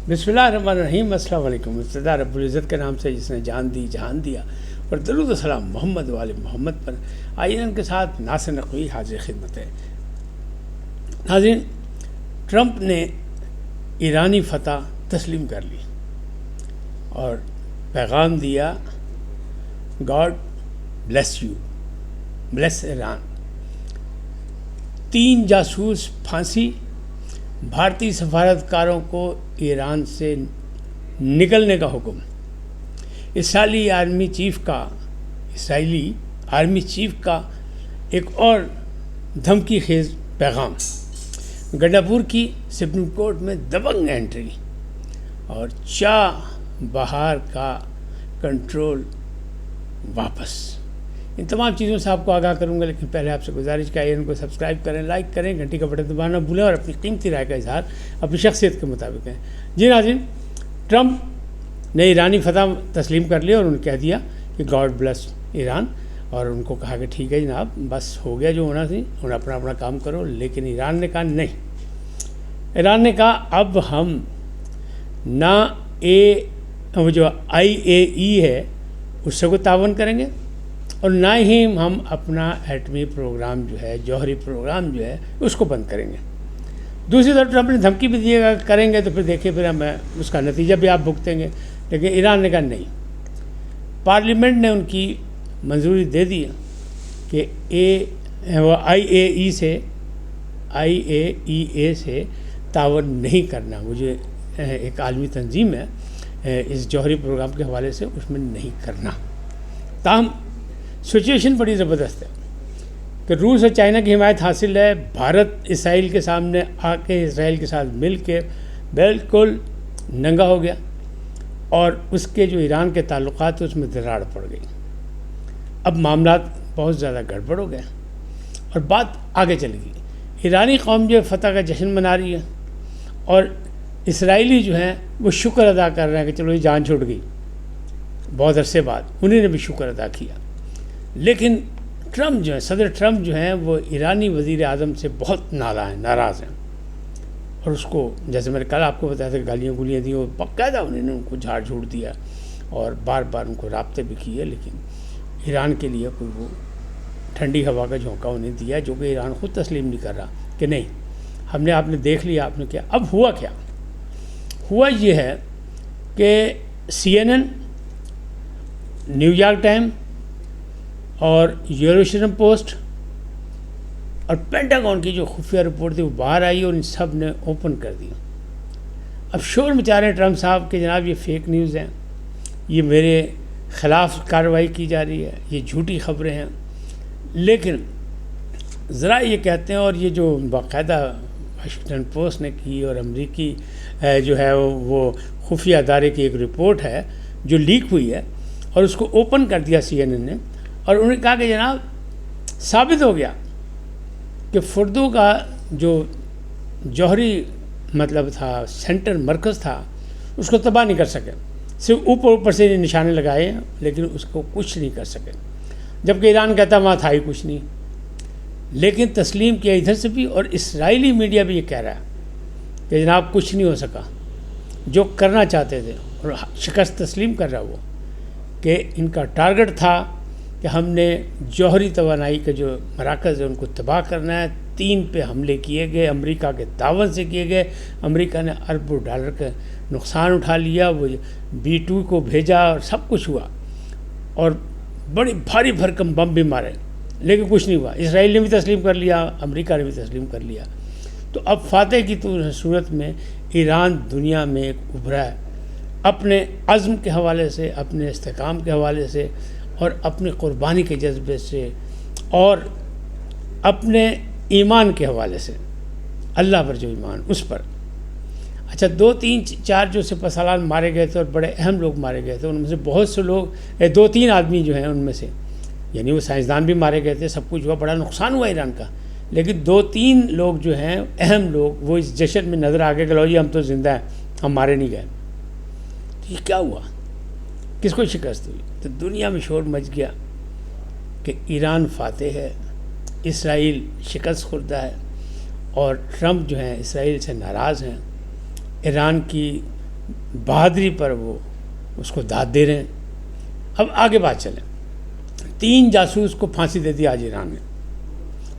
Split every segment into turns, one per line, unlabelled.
بسم اللہ الرحمن الرحیم۔ السلام علیکم۔ ابتدا رب العزت کے نام سے جس نے جان دی جہان دیا، اور درود و سلام محمد وآل محمد پر۔ آئیے ان کے ساتھ ناصر نقوی حاضر خدمت ہے۔ ناظرین، ٹرمپ نے ایرانی فتح تسلیم کر لی اور پیغام دیا، God bless you, bless Iran. 3 جاسوس پھانسی، بھارتی سفارتکاروں کو ایران سے نکلنے کا حکم۔ اسرائیلی آرمی چیف کا ایک اور دھمکی خیز پیغام۔ گنڈاپور کی سپریم کورٹ میں دبنگ انٹری، اور بہار کا کنٹرول واپس۔ ان تمام چیزوں سے آپ کو آگاہ کروں گا، لیکن پہلے آپ سے گزارش کہ ان کو سبسکرائب کریں، لائک کریں، گھنٹی کا بٹن دبانا نہ بھولیں، اور اپنی قیمتی رائے کا اظہار اپنی شخصیت کے مطابق ہے۔ جی ناظرین، ٹرمپ نے ایرانی فتح تسلیم کر لیا اور انہوں نے کہہ دیا کہ گاڈ بلیس ایران، اور ان کو کہا کہ ٹھیک ہے جناب، بس ہو گیا جو ہونا تھی، انہیں اپنا کام کرو۔ لیکن ایران نے کہا نہیں۔ ایران نے کہا اب ہم نہ وہ جو IAEA ہے اس سے کوئی تعاون کریں گے، اور نہ ہی ہم اپنا ایٹمی پروگرام جو ہے، جوہری پروگرام جو ہے، اس کو بند کریں گے۔ دوسری طرف ٹرمپ نے دھمکی بھی دی گا کریں گے تو پھر دیکھیے پھر ہم اس کا نتیجہ بھی آپ بھگتیں گے۔ لیکن ایران نے کہا نہیں۔ پارلیمنٹ نے ان کی منظوری دے دی کہ IAEA سے تعاون نہیں کرنا۔ وہ جو ایک عالمی تنظیم ہے اس جوہری پروگرام کے حوالے سے، اس میں نہیں کرنا۔ تاہم سچویشن بڑی زبردست ہے کہ روس اور چائنا کی حمایت حاصل ہے۔ بھارت اسرائیل کے سامنے آ کے اسرائیل کے ساتھ مل کے بالکل ننگا ہو گیا، اور اس کے جو ایران کے تعلقات اس میں دراڑ پڑ گئی۔ اب معاملات بہت زیادہ گڑبڑ ہو گئے اور بات آگے چل گئی۔ ایرانی قوم جو فتح کا جشن منا رہی ہے، اور اسرائیلی جو ہیں وہ شکر ادا کر رہے ہیں کہ چلو یہ جان چھوٹ گئی، بہت عرصے بعد انہیں نے بھی شکر ادا کیا۔ لیکن ٹرمپ جو ہیں، صدر ٹرمپ جو ہیں، وہ ایرانی وزیر اعظم سے بہت ناراض ہیں، اور اس کو جیسے میں نے کل آپ کو بتایا تھا کہ گالیاں گولیاں دی، وہ باقاعدہ انہوں نے ان کو جھاڑ جھوڑ دیا، اور بار بار ان کو رابطے بھی کیے، لیکن ایران کے لیے کوئی وہ ٹھنڈی ہوا کا جھونکا انہیں دیا، جو کہ ایران خود تسلیم نہیں کر رہا کہ نہیں ہم نے، آپ نے دیکھ لیا، آپ نے کیا۔ اب ہوا کیا؟ ہوا یہ ہے کہ CNN، نیو یارک ٹائم اور یروشلم پوسٹ اور پینٹاگون کی جو خفیہ رپورٹ تھی وہ باہر آئی، اور ان سب نے اوپن کر دیا۔ اب شور مچا رہے ہیں ٹرمپ صاحب کہ جناب یہ فیک نیوز ہیں، یہ میرے خلاف کارروائی کی جا رہی ہے، یہ جھوٹی خبریں ہیں۔ لیکن ذرا یہ کہتے ہیں، اور یہ جو باقاعدہ واشنگٹن پوسٹ نے کی اور امریکی جو ہے وہ خفیہ ادارے کی ایک رپورٹ ہے جو لیک ہوئی ہے، اور اس کو اوپن کر دیا CNN نے، اور انہوں نے کہا کہ جناب ثابت ہو گیا کہ فردو کا جو جوہری مطلب تھا، سینٹر مرکز تھا، اس کو تباہ نہیں کر سکے، صرف اوپر سے نشانے لگائے، لیکن اس کو کچھ نہیں کر سکے، جبکہ ایران کہتا وہاں تھا ہی کچھ نہیں۔ لیکن تسلیم کیا ادھر سے بھی، اور اسرائیلی میڈیا بھی یہ کہہ رہا ہے کہ جناب کچھ نہیں ہو سکا، جو کرنا چاہتے تھے، اور شکست تسلیم کر رہا وہ کہ ان کا ٹارگٹ تھا کہ ہم نے جوہری توانائی کے جو مراکز ہیں ان کو تباہ کرنا ہے۔ 3 پہ حملے کیے گئے، امریکہ کے تعاون سے کیے گئے، امریکہ نے اربوں ڈالر کا نقصان اٹھا لیا، وہ B-2 کو بھیجا، اور سب کچھ ہوا، اور بڑی بھاری بھرکم بم بھی مارے، لیکن کچھ نہیں ہوا۔ اسرائیل نے بھی تسلیم کر لیا، امریکہ نے بھی تسلیم کر لیا۔ تو اب فاتح کی صورت میں ایران دنیا میں ایک ابھرا ہے، اپنے عزم کے حوالے سے، اپنے استحکام کے حوالے سے، اور اپنے قربانی کے جذبے سے، اور اپنے ایمان کے حوالے سے، اللہ پر جو ایمان اس پر۔ اچھا، 2 3 4 جو سپہ سالار مارے گئے تھے، اور بڑے اہم لوگ مارے گئے تھے، ان میں سے بہت سے لوگ 2 3 آدمی جو ہیں ان میں سے، یعنی وہ سائنسدان بھی مارے گئے تھے، سب کچھ ہوا، بڑا نقصان ہوا ایران کا، لیکن 2 3 لوگ جو ہیں اہم لوگ، وہ اس جشن میں نظر آ گئے کہ لو جی ہم تو زندہ ہیں، ہم مارے نہیں گئے۔ تو یہ کیا ہوا؟ کس کو شکست ہوئی؟ تو دنیا میں شور مچ گیا کہ ایران فاتح ہے، اسرائیل شکست خوردہ ہے، اور ٹرمپ جو ہیں اسرائیل سے ناراض ہیں، ایران کی بہادری پر وہ اس کو داد دے رہے ہیں۔ اب آگے بات چلیں، 3 جاسوس کو پھانسی دے دی آج ایران نے،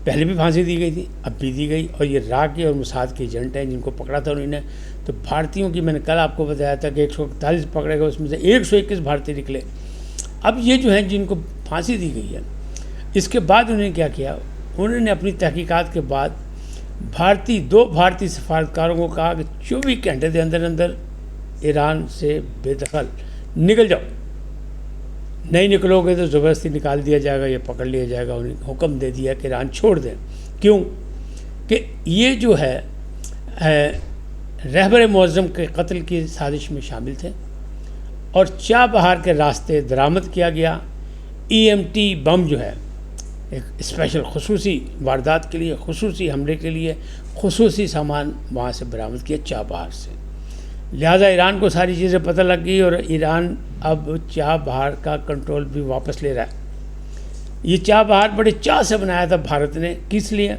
پہلے بھی پھانسی دی گئی تھی، اب بھی دی گئی، اور یہ را کے اور موساد کے ایجنٹ ہیں جن کو پکڑا تھا انہوں نے۔ تو بھارتیوں کی میں نے کل آپ کو بتایا تھا کہ 141 پکڑے گئے، اس میں سے 121 بھارتی نکلے۔ اب یہ جو ہیں جن کو پھانسی دی گئی ہے، اس کے بعد انہوں نے کیا کیا، انہوں نے اپنی تحقیقات کے بعد 2 بھارتی سفارتکاروں کو کہا کہ 24 گھنٹے کے اندر اندر ایران سے بے دخل نکل جاؤ، نہیں نکلو گے تو زبردستی نکال دیا جائے گا یا پکڑ لیا جائے گا۔ انہیں حکم دے دیا کہ ایران چھوڑ دیں۔ کیوں کہ یہ جو ہے رہبر معظم کے قتل کی سازش میں شامل تھے، اور چابہار کے راستے درآمد کیا گیا EMT بم جو ہے، ایک اسپیشل خصوصی واردات کے لیے، خصوصی حملے کے لیے خصوصی سامان وہاں سے برآمد کیا چابہار سے۔ لہٰذا ایران کو ساری چیزیں پتہ لگ گئی، اور ایران اب چابہار کا کنٹرول بھی واپس لے رہا ہے۔ یہ چابہار بڑے چاہ سے بنایا تھا بھارت نے، کس لیے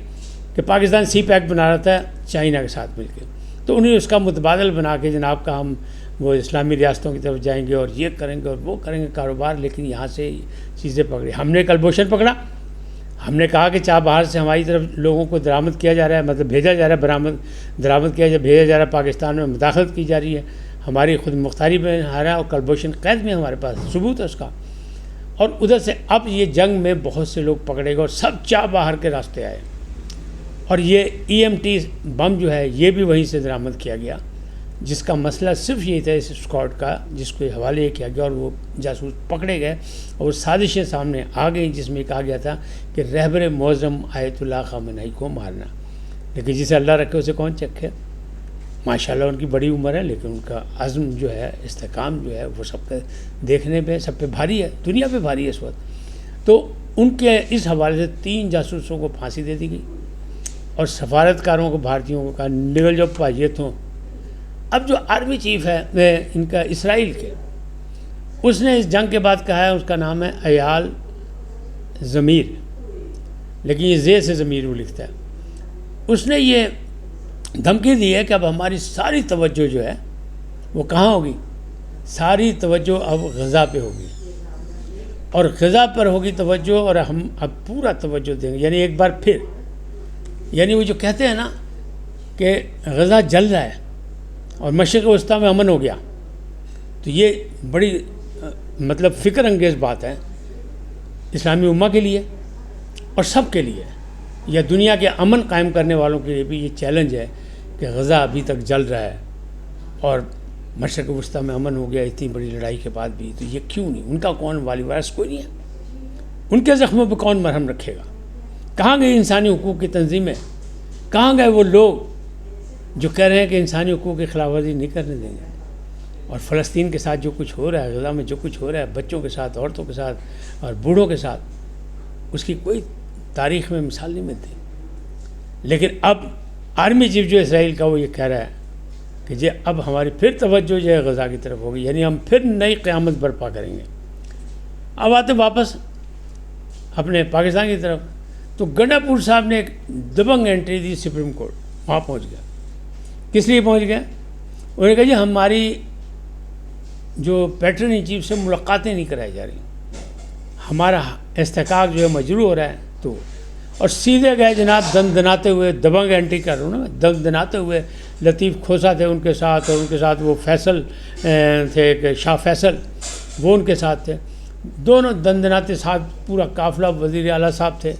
کہ پاکستان سی پیک بنا رہا تھا چائنا کے ساتھ مل کے، تو انہیں اس کا متبادل بنا کے جناب کا ہم وہ اسلامی ریاستوں کی طرف جائیں گے اور یہ کریں گے اور وہ کریں گے کاروبار، لیکن یہاں سے چیزیں پکڑی۔ ہم نے کلبھوشن پکڑا، ہم نے کہا کہ چابہار سے ہماری طرف لوگوں کو درآمد کیا جا رہا ہے، مطلب بھیجا جا رہا ہے، درآمد کیا جا بھیجا جا رہا ہے، پاکستان میں مداخلت کی جا رہی ہے، ہماری خود مختاری میں آ رہا ہے، اور کلبھوشن قید میں ہمارے پاس ثبوت ہے اس کا۔ اور ادھر سے اب یہ جنگ میں بہت سے لوگ پکڑے گئے اور سب چابہار کے راستے آئے، اور یہ EMT بم جو ہے یہ بھی وہیں سے درآمد کیا گیا، جس کا مسئلہ صرف یہی تھا اس اسکواڈ کا، جس کو حوالے کیا گیا، اور وہ جاسوس پکڑے گئے اور سازشیں سامنے آ گئیں، جس میں کہا گیا تھا کہ رہبر معظم آیت اللہ خامنہئی کو مارنا، لیکن جسے اللہ رکھے اسے کون چکھے۔ ماشاءاللہ ان کی بڑی عمر ہے، لیکن ان کا عزم جو ہے، استحکام جو ہے، وہ سب کے دیکھنے پہ سب پہ بھاری ہے، دنیا پہ بھاری ہے اس وقت۔ تو ان کے اس حوالے سے 3 جاسوسوں کو پھانسی دے دی گئی، اور سفارتکاروں کو بھارتیوں کو کہا نکل جاؤ پاجیتوں۔ اب جو آرمی چیف ہے ان کا اسرائیل کے، اس نے اس جنگ کے بعد کہا ہے، اس کا نام ہے ایال ضمیر، لیکن یہ زے سے ضمیر وہ لکھتا ہے۔ اس نے یہ دھمکی دی ہے کہ اب ہماری ساری توجہ جو ہے وہ کہاں ہوگی، ساری توجہ اب غزہ پہ ہوگی، اور غزہ پر ہوگی توجہ، اور ہم اب پورا توجہ دیں گے۔ یعنی ایک بار پھر، یعنی وہ جو کہتے ہیں نا کہ غزہ جل رہا ہے اور مشرق وسطیٰ میں امن ہو گیا، تو یہ بڑی مطلب فکر انگیز بات ہے اسلامی امہ کے لیے اور سب کے لیے، یا دنیا کے امن قائم کرنے والوں کے لیے بھی یہ چیلنج ہے کہ غزہ ابھی تک جل رہا ہے اور مشرق وسطیٰ میں امن ہو گیا اتنی بڑی لڑائی کے بعد بھی، تو یہ کیوں نہیں؟ ان کا کون والی وارث کوئی نہیں ہے، ان کے زخموں پہ کون مرہم رکھے گا؟ کہاں گئی انسانی حقوق کی تنظیمیں؟ کہاں گئے وہ لوگ جو کہہ رہے ہیں کہ انسانی حقوق کی خلاف ورزی نہیں کرنے دیں گے؟ اور فلسطین کے ساتھ جو کچھ ہو رہا ہے، غزہ میں جو کچھ ہو رہا ہے، بچوں کے ساتھ، عورتوں کے ساتھ اور بوڑھوں کے ساتھ، اس کی کوئی تاریخ میں مثال نہیں ملتی۔ لیکن اب آرمی چیف جو اسرائیل کا، وہ یہ کہہ رہا ہے کہ جی اب ہماری پھر توجہ جو ہے غزہ کی طرف ہوگی، یعنی ہم پھر نئی قیامت برپا کریں گے۔ اب آتے واپس اپنے پاکستان کی طرف، تو گنڈا پور صاحب نے ایک دبنگ انٹری دی سپریم کورٹ، وہاں پہنچ گیا۔ کس لیے پہنچ گیا؟ انہوں نے کہا جی ہماری جو پیٹرن ان چیف سے ملاقاتیں نہیں کرائی جا رہی، ہمارا استحقاق جو ہے مجروح ہو رہا ہے، تو اور سیدھے گئے جناب دندناتے ہوئے، دبنگ انٹری کر رہا ہوں نا، دندناتے ہوئے لطیف کھوسا تھے ان کے ساتھ، اور ان کے ساتھ وہ فیصل تھے کہ شاہ فیصل، وہ ان کے ساتھ تھے، دونوں دندناتے ساتھ پورا قافلہ وزیر اعلیٰ صاحب تھے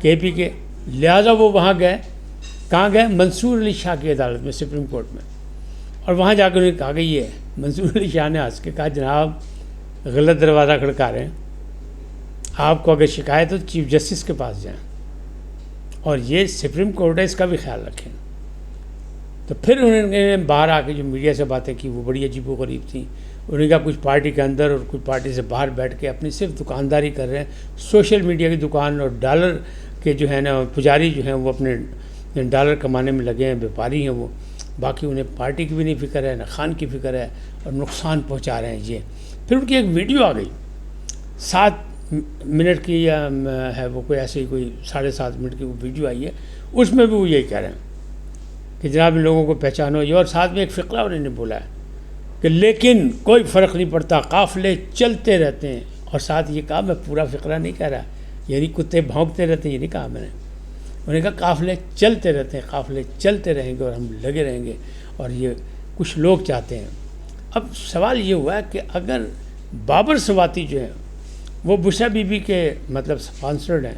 KP کے، لہٰذا وہ وہاں گئے۔ کہاں گئے؟ منصور علی شاہ کی عدالت میں، سپریم کورٹ میں، اور وہاں جا کے انہوں نے کہا کہ یہ منصور علی شاہ نے ہنس کے کہا جناب غلط دروازہ کھڑکا رہے ہیں، آپ کو اگر شکایت ہو تو چیف جسٹس کے پاس جائیں، اور یہ سپریم کورٹ ہے، اس کا بھی خیال رکھیں۔ تو پھر انہوں نے باہر آ کے جو میڈیا سے باتیں کی وہ بڑی عجیب و غریب تھیں۔ انہوں نے کہا کچھ پارٹی کے اندر اور کچھ پارٹی سے باہر بیٹھ کے اپنی صرف دکانداری کر رہے ہیں، سوشل میڈیا کی دکان، اور ڈالر کے جو ہے نا پجاری جو ہیں وہ اپنے ڈالر کمانے میں لگے ہیں، بیپاری ہیں وہ، باقی انہیں پارٹی کی بھی نہیں فکر ہے، نہ خان کی فکر ہے، اور نقصان پہنچا رہے ہیں یہ۔ پھر ان کی ایک ویڈیو آ گئی 7 منٹ کی، یا ہے وہ کوئی ایسے ہی کوئی 7.5 منٹ کی وہ ویڈیو آئی ہے، اس میں بھی وہ یہی کہہ رہے ہیں کہ جناب ان لوگوں کو پہچانو یہ، اور ساتھ میں ایک فقرہ انہوں نے بولا ہے کہ لیکن کوئی فرق نہیں پڑتا، قافلے چلتے رہتے ہیں. اور ساتھ یہ کہا، میں پورا فقرہ نہیں کہہ رہا، یعنی کتے بھونکتے رہتے ہیں یہ نہیں کہا میں نے. انہوں نے کہا قافلے چلتے رہتے ہیں، قافلے چلتے رہیں گے اور ہم لگے رہیں گے، اور یہ کچھ لوگ چاہتے ہیں. اب سوال یہ ہوا ہے کہ اگر بابر سواتی جو ہیں وہ بشرا بی بی کے مطلب سپانسرڈ ہیں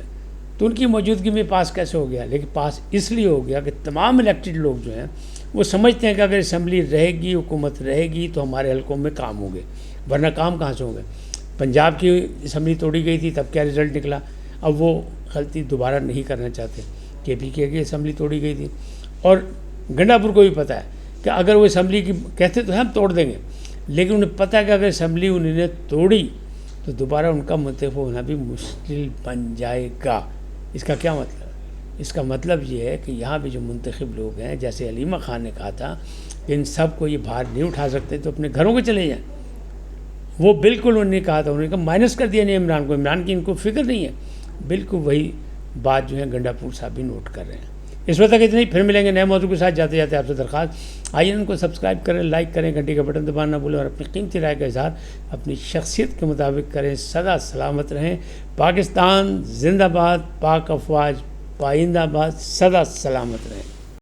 تو ان کی موجودگی میں پاس کیسے ہو گیا؟ لیکن پاس اس لیے ہو گیا کہ تمام الیکٹڈ لوگ جو ہیں وہ سمجھتے ہیں کہ اگر اسمبلی رہے گی، حکومت رہے گی تو ہمارے حلقوں میں کام ہوں گے، ورنہ کام کہاں سے ہوں گے؟ پنجاب کی اسمبلی توڑی گئی تھی، تب کیا رزلٹ نکلا؟ اب وہ غلطی دوبارہ نہیں کرنا چاہتے. کے پی کے اسمبلی توڑی گئی تھی، اور گنڈا پور کو بھی پتہ ہے کہ اگر وہ اسمبلی کی کہتے تو ہم توڑ دیں گے، لیکن انہیں پتہ ہے کہ اگر اسمبلی انہوں نے توڑی تو دوبارہ ان کا منتخب ہونا بھی مشکل بن جائے گا. اس کا کیا مطلب ہے؟ اس کا مطلب یہ ہے کہ یہاں بھی جو منتخب لوگ ہیں، جیسے علیمہ خان نے کہا تھا کہ ان سب کو یہ بھار نہیں اٹھا سکتے تو اپنے گھروں کے چلے جائیں. وہ بالکل انہوں نے کہا تھا، انہوں نے کہا مائنس کر دیا نہیں عمران کو، عمران کی ان کو فکر نہیں ہے. بالکل وہی بات جو ہے گنڈا پور صاحب بھی نوٹ کر رہے ہیں. اس وقت تک اتنا ہی، پھر ملیں گے نئے موضوع کے ساتھ. جاتے جاتے آپ سے درخواست، آئیے ان کو سبسکرائب کریں، لائک کریں، گھنٹی کا بٹن دبانا نہ بھولیں، اور اپنی قیمتی رائے کا اظہار اپنی شخصیت کے مطابق کریں. سدا سلامت رہیں. پاکستان زندہ باد، پاک افواج پائندہ باد، سدا سلامت رہیں.